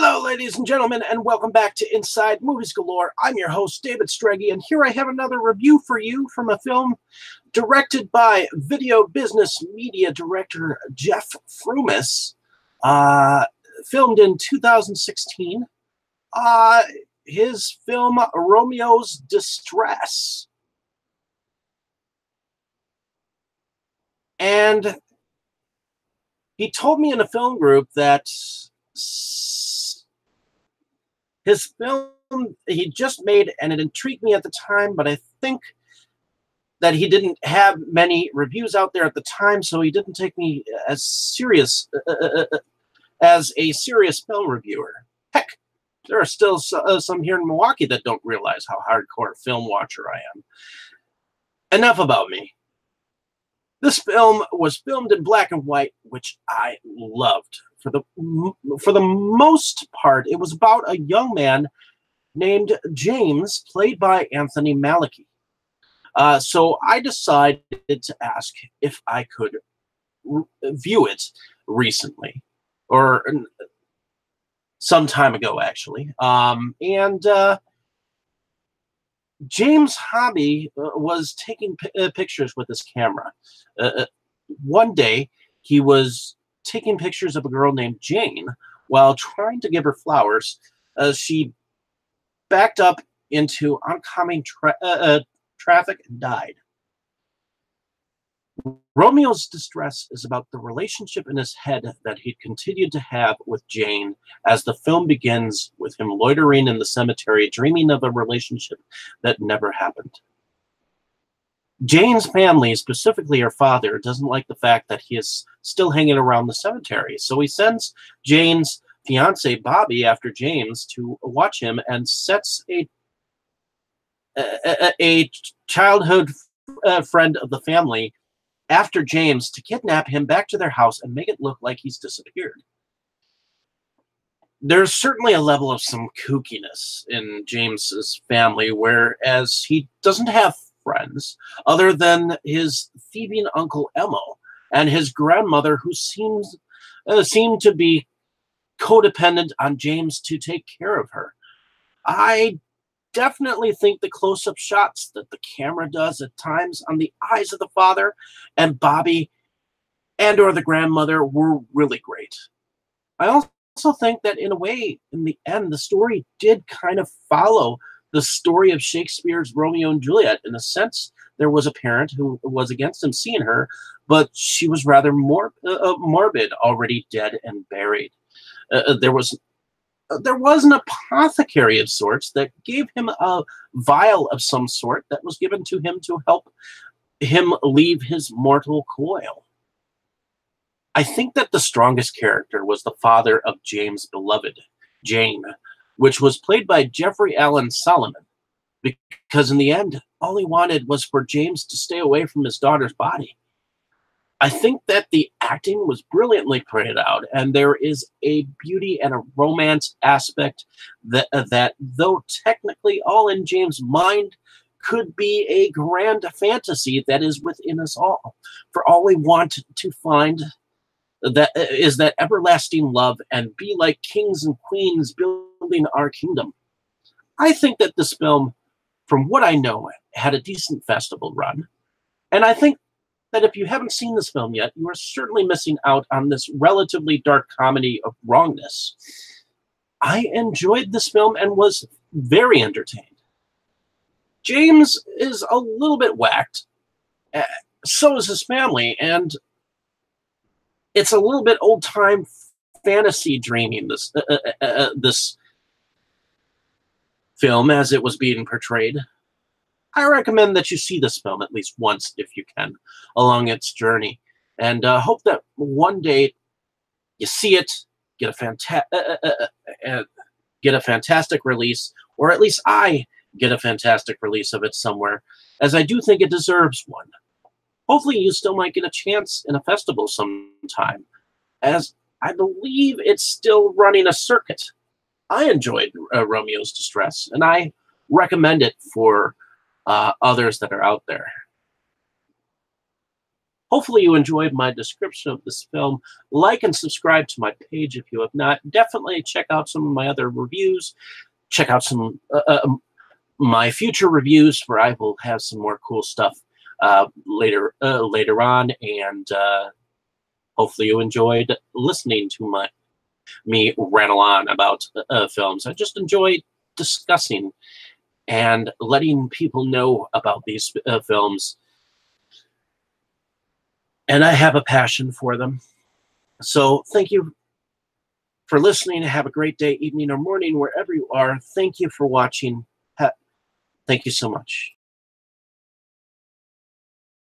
Hello, ladies and gentlemen, and welcome back to Inside Movies Galore. I'm your host, David Strege, and here I have another review for you from a film directed by video business media director Jeff Frumis, filmed in 2016. His film, Romeo's Distress. And he told me in a film group that his film he just made, and it intrigued me at the time, but I think that he didn't have many reviews out there at the time, so he didn't take me as serious as a serious film reviewer. Heck, there are still some here in Milwaukee that don't realize how hardcore a film watcher I am. Enough about me. This film was filmed in black and white, which I loved. For the most part, it was about a young man named James, played by Anthony Mackie. So I decided to ask if I could view it recently, or some time ago, actually. James' hobby was taking pictures with his camera. One day, he was taking pictures of a girl named Jane while trying to give her flowers. She backed up into oncoming traffic and died. Romeo's Distress is about the relationship in his head that he continued to have with Jane as the film begins with him loitering in the cemetery, dreaming of a relationship that never happened. Jane's family, specifically her father, doesn't like the fact that he is still hanging around the cemetery, so he sends Jane's fiance Bobby after James to watch him and sets a childhood friend of the family after James to kidnap him back to their house and make it look like he's disappeared. There's certainly a level of some kookiness in James's family, whereas he doesn't have friends other than his thieving uncle Elmo and his grandmother, who seemed to be codependent on James to take care of her. I definitely think the close-up shots that the camera does at times on the eyes of the father and Bobby and or the grandmother were really great. I also think that in a way, in the end, the story did kind of follow the story of Shakespeare's Romeo and Juliet. In a sense, there was a parent who was against him seeing her, but she was rather morbid, already dead and buried. There was an apothecary of sorts that gave him a vial of some sort that was given to him to help him leave his mortal coil. I think that the strongest character was the father of James' beloved, Jane, which was played by Jeffrey Allen Solomon, because in the end, all he wanted was for James to stay away from his daughter's body. I think that the acting was brilliantly played out, and there is a beauty and a romance aspect that though technically all in James' mind, could be a grand fantasy that is within us all. For all we want to find that is that everlasting love and be like kings and queens building our kingdom. I think that this film, from what I know, had a decent festival run, and I think that if you haven't seen this film yet, you are certainly missing out on this relatively dark comedy of wrongness. I enjoyed this film and was very entertained. James is a little bit whacked, so is his family, and it's a little bit old-time fantasy dreaming, this film as it was being portrayed. I recommend that you see this film at least once, if you can, along its journey, and hope that one day you see it, get a fantastic release, or at least I get a fantastic release of it somewhere, as I do think it deserves one. Hopefully you still might get a chance in a festival sometime, as I believe it's still running a circuit. I enjoyed Romeo's Distress, and I recommend it for others that are out there. Hopefully you enjoyed my description of this film. Like and subscribe to my page if you have not. Definitely check out some of my other reviews. Check out some my future reviews, where I will have some more cool stuff later on. And hopefully you enjoyed listening to me rattle on about films. I just enjoy discussing and letting people know about these films. And I have a passion for them. So thank you for listening. Have a great day, evening, or morning, wherever you are. Thank you for watching. Thank you so much.